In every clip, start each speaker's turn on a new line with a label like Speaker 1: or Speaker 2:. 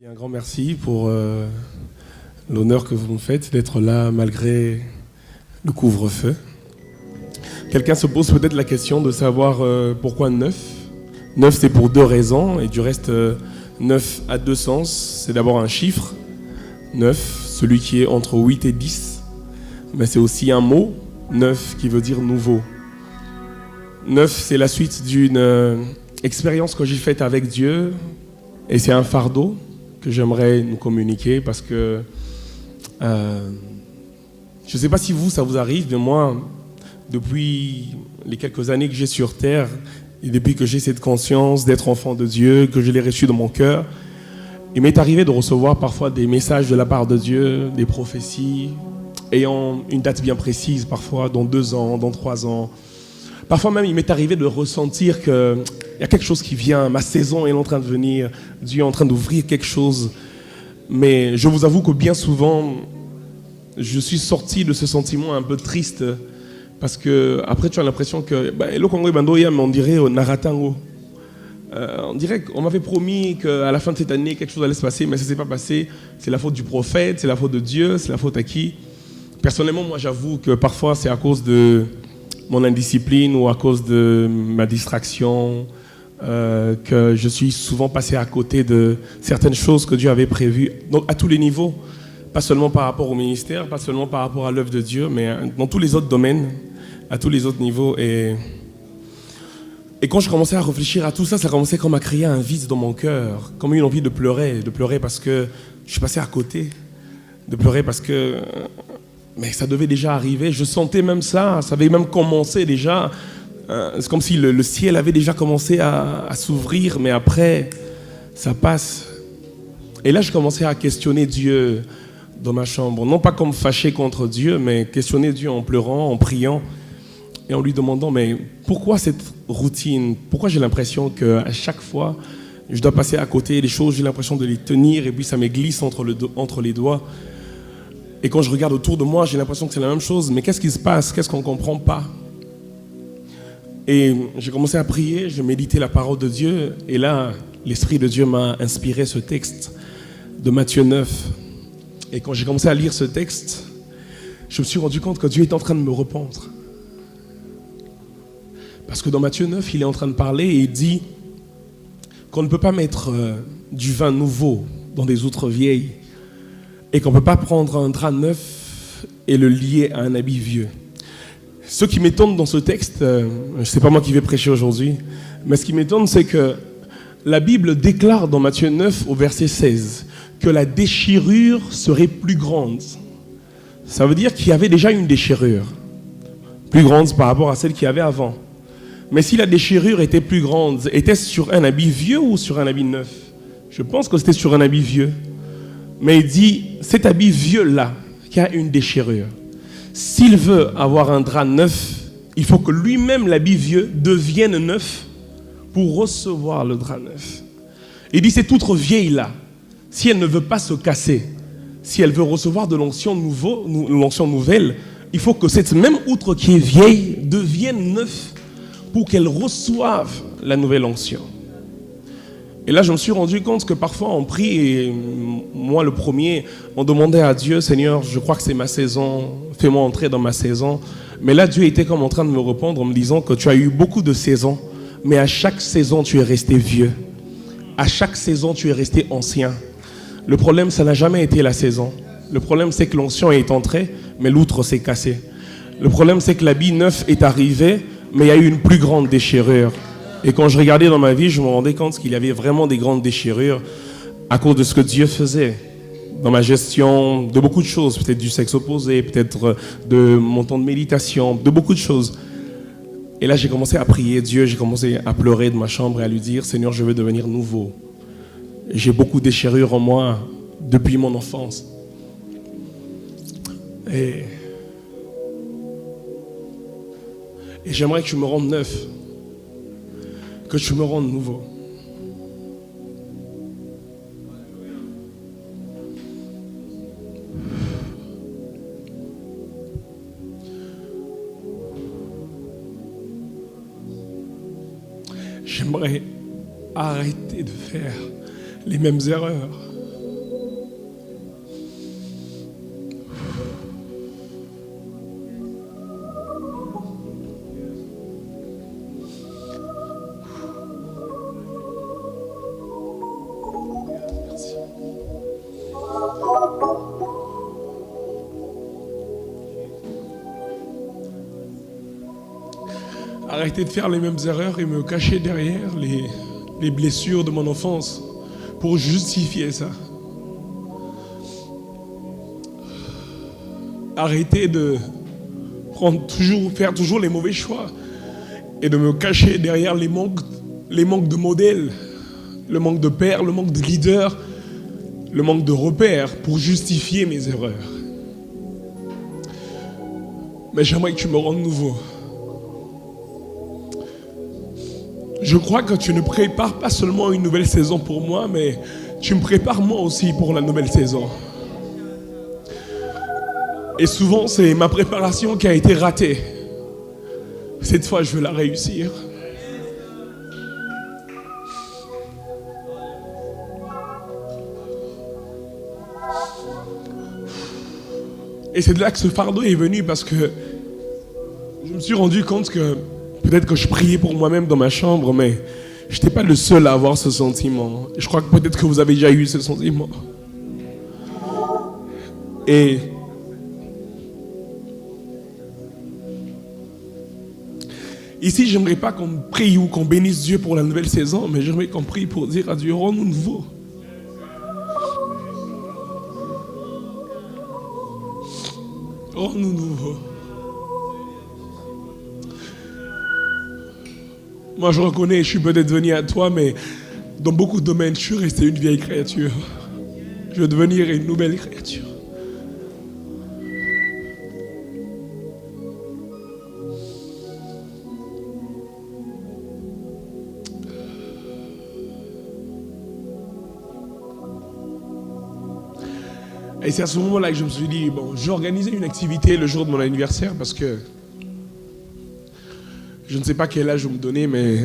Speaker 1: Et un grand merci pour l'honneur que vous me faites d'être là malgré le couvre-feu. Quelqu'un se pose peut-être la question de savoir pourquoi 9. 9 c'est pour deux raisons et du reste 9 a deux sens. C'est d'abord un chiffre, 9, celui qui est entre 8 et 10. Mais c'est aussi un mot, 9, qui veut dire nouveau. 9 c'est la suite d'une expérience que j'ai faite avec Dieu et c'est un fardeau que j'aimerais nous communiquer parce que je ne sais pas si ça vous arrive, mais moi, depuis les quelques années que j'ai sur Terre, et depuis que j'ai cette conscience d'être enfant de Dieu, que je l'ai reçu dans mon cœur, il m'est arrivé de recevoir parfois des messages de la part de Dieu, des prophéties, ayant une date bien précise, parfois dans 2 ans, dans 3 ans. Parfois même, il m'est arrivé de ressentir qu'il y a quelque chose qui vient, ma saison est en train de venir, Dieu est en train d'ouvrir quelque chose. Mais je vous avoue que bien souvent, je suis sorti de ce sentiment un peu triste parce que après tu as l'impression que le Congo on dirait au Naratango. On dirait qu'on m'avait promis qu'à la fin de cette année quelque chose allait se passer, mais ça ne s'est pas passé. C'est la faute du prophète, c'est la faute de Dieu, c'est la faute à qui? Personnellement, moi j'avoue que parfois c'est à cause de mon indiscipline ou à cause de ma distraction que je suis souvent passé à côté de certaines choses que Dieu avait prévues, donc à tous les niveaux. Pas seulement par rapport au ministère, pas seulement par rapport à l'œuvre de Dieu, mais dans tous les autres domaines, à tous les autres niveaux. Et quand je commençais à réfléchir à tout ça, ça commençait comme à créer un vide dans mon cœur, comme une envie de pleurer parce que je suis passé à côté, de pleurer parce que mais ça devait déjà arriver. Je sentais même ça avait même commencé déjà. C'est comme si le ciel avait déjà commencé à s'ouvrir, mais après, ça passe. Et là, je commençais à questionner Dieu dans ma chambre, non pas comme fâché contre Dieu, mais questionner Dieu en pleurant, en priant et en lui demandant mais pourquoi cette routine? Pourquoi j'ai l'impression qu'à chaque fois je dois passer à côté des choses, j'ai l'impression de les tenir et puis ça me glisse entre les doigts. Et quand je regarde autour de moi, j'ai l'impression que c'est la même chose, mais qu'est-ce qui se passe? Qu'est-ce qu'on ne comprend pas? Et j'ai commencé à prier, je méditais la parole de Dieu et là, l'Esprit de Dieu m'a inspiré ce texte de Matthieu 9. Et quand j'ai commencé à lire ce texte, je me suis rendu compte que Dieu est en train de me rependre. Parce que dans Matthieu 9, il est en train de parler et il dit qu'on ne peut pas mettre du vin nouveau dans des outres vieilles et qu'on ne peut pas prendre un drap neuf et le lier à un habit vieux. Ce qui m'étonne dans ce texte, ce n'est pas moi qui vais prêcher aujourd'hui, mais ce qui m'étonne, c'est que la Bible déclare dans Matthieu 9 au verset 16 que la déchirure serait plus grande. Ça veut dire qu'il y avait déjà une déchirure, plus grande par rapport à celle qu'il y avait avant. Mais si la déchirure était plus grande, était-ce sur un habit vieux ou sur un habit neuf? Je pense que c'était sur un habit vieux. Mais il dit, cet habit vieux-là, qui a une déchirure, s'il veut avoir un drap neuf, il faut que lui-même, l'habit vieux, devienne neuf pour recevoir le drap neuf. Il dit, cette outre vieille-là, si elle ne veut pas se casser, si elle veut recevoir de l'onction nouvelle, il faut que cette même outre qui est vieille devienne neuve pour qu'elle reçoive la nouvelle onction. Et là, je me suis rendu compte que parfois on prie, et moi le premier, on demandait à Dieu, Seigneur, je crois que c'est ma saison, fais-moi entrer dans ma saison. Mais là, Dieu était comme en train de me répondre en me disant que tu as eu beaucoup de saisons, mais à chaque saison, tu es resté vieux. À chaque saison, tu es resté ancien. Le problème, ça n'a jamais été la saison. Le problème, c'est que l'onction est entrée, mais l'outre s'est cassée. Le problème, c'est que l'habit neuf est arrivé, mais il y a eu une plus grande déchirure. Et quand je regardais dans ma vie, je me rendais compte qu'il y avait vraiment des grandes déchirures à cause de ce que Dieu faisait dans ma gestion de beaucoup de choses, peut-être du sexe opposé, peut-être de mon temps de méditation, de beaucoup de choses. Et là, j'ai commencé à prier Dieu, j'ai commencé à pleurer de ma chambre et à lui dire, Seigneur, je veux devenir nouveau. J'ai beaucoup de déchirures en moi depuis mon enfance. Et j'aimerais que tu me rendes neuf, que tu me rendes nouveau. J'aimerais arrêter de faire les mêmes erreurs. Arrêter de faire les mêmes erreurs et me cacher derrière les blessures de mon enfance pour justifier ça. Arrêter de faire toujours les mauvais choix et de me cacher derrière les manques de modèles, le manque de père, le manque de leader, le manque de repères pour justifier mes erreurs. Mais j'aimerais que tu me rendes nouveau. Je crois que tu ne prépares pas seulement une nouvelle saison pour moi, mais tu me prépares moi aussi pour la nouvelle saison. Et souvent, c'est ma préparation qui a été ratée. Cette fois, je veux la réussir. Et c'est de là que ce fardeau est venu, parce que je me suis rendu compte que peut-être que je priais pour moi-même dans ma chambre, mais je n'étais pas le seul à avoir ce sentiment. Je crois que peut-être que vous avez déjà eu ce sentiment. Et ici, j'aimerais pas qu'on prie ou qu'on bénisse Dieu pour la nouvelle saison, mais j'aimerais qu'on prie pour dire à Dieu, rends-nous nouveau. Rends-nous nouveau. Moi, je reconnais, je suis peut-être venu à toi, mais dans beaucoup de domaines, je suis resté une vieille créature. Je veux devenir une nouvelle créature. Et c'est à ce moment-là que je me suis dit, bon, je vais organiser une activité le jour de mon anniversaire, parce que je ne sais pas quel âge vous me donnez, mais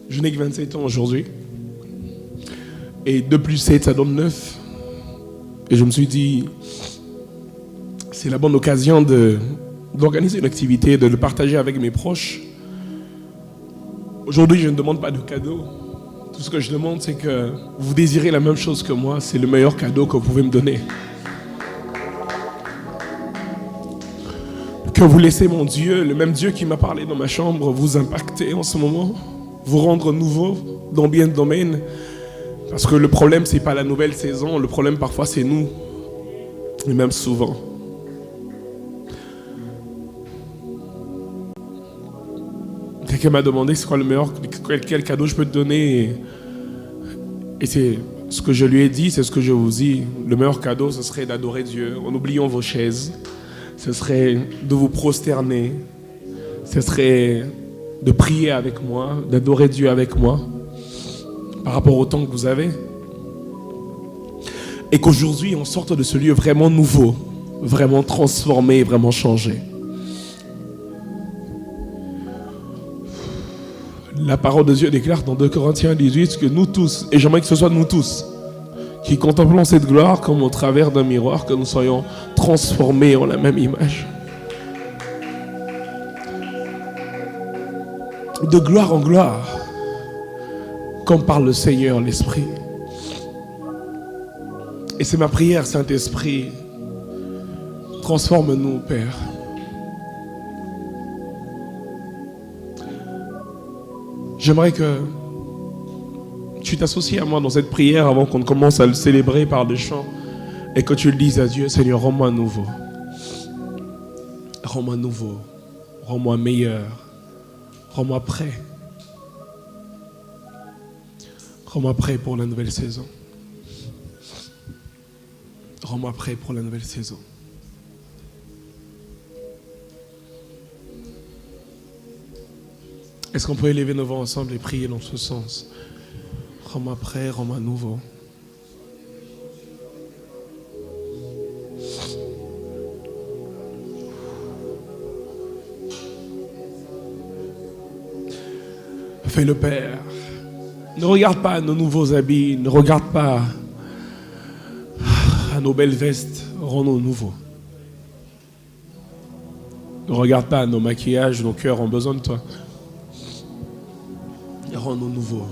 Speaker 1: je n'ai que 27 ans aujourd'hui. Et 2 plus 7, ça donne 9. Et je me suis dit, c'est la bonne occasion d'organiser une activité, de le partager avec mes proches. Aujourd'hui, je ne demande pas de cadeau. Tout ce que je demande, c'est que vous désirez la même chose que moi. C'est le meilleur cadeau que vous pouvez me donner. Que vous laissez mon Dieu, le même Dieu qui m'a parlé dans ma chambre, vous impacter en ce moment, vous rendre nouveau dans bien de domaines. Parce que le problème, c'est pas la nouvelle saison. Le problème, parfois, c'est nous. Et même souvent. Quelqu'un m'a demandé c'est quoi le meilleur, quel cadeau je peux te donner. Et c'est ce que je lui ai dit, c'est ce que je vous dis. Le meilleur cadeau, ce serait d'adorer Dieu en oubliant vos chaises. Ce serait de vous prosterner. Ce serait de prier avec moi, d'adorer Dieu avec moi, par rapport au temps que vous avez. Et qu'aujourd'hui, on sorte de ce lieu vraiment nouveau, vraiment transformé, vraiment changé. La parole de Dieu déclare dans 2 Corinthiens 18 que nous tous, et j'aimerais que ce soit nous tous, qui contemplons cette gloire comme au travers d'un miroir, que nous soyons transformés en la même image. De gloire en gloire, comme par le Seigneur l'Esprit. Et c'est ma prière, Saint-Esprit, transforme-nous, Père. J'aimerais que tu t'associes à moi dans cette prière avant qu'on commence à le célébrer par des chants et que tu le dises à Dieu, Seigneur, rends-moi nouveau. Rends-moi nouveau. Rends-moi meilleur. Rends-moi prêt. Rends-moi prêt pour la nouvelle saison. Rends-moi prêt pour la nouvelle saison. Est-ce qu'on peut élever nos voix ensemble et prier dans ce sens? Rends-moi prêt, rends-moi nouveau. Fais-le, Père. Ne regarde pas à nos nouveaux habits, ne regarde pas à nos belles vestes, rends-nous nouveaux. Ne regarde pas à nos maquillages, nos cœurs ont besoin de toi. Rends-nous nouveaux.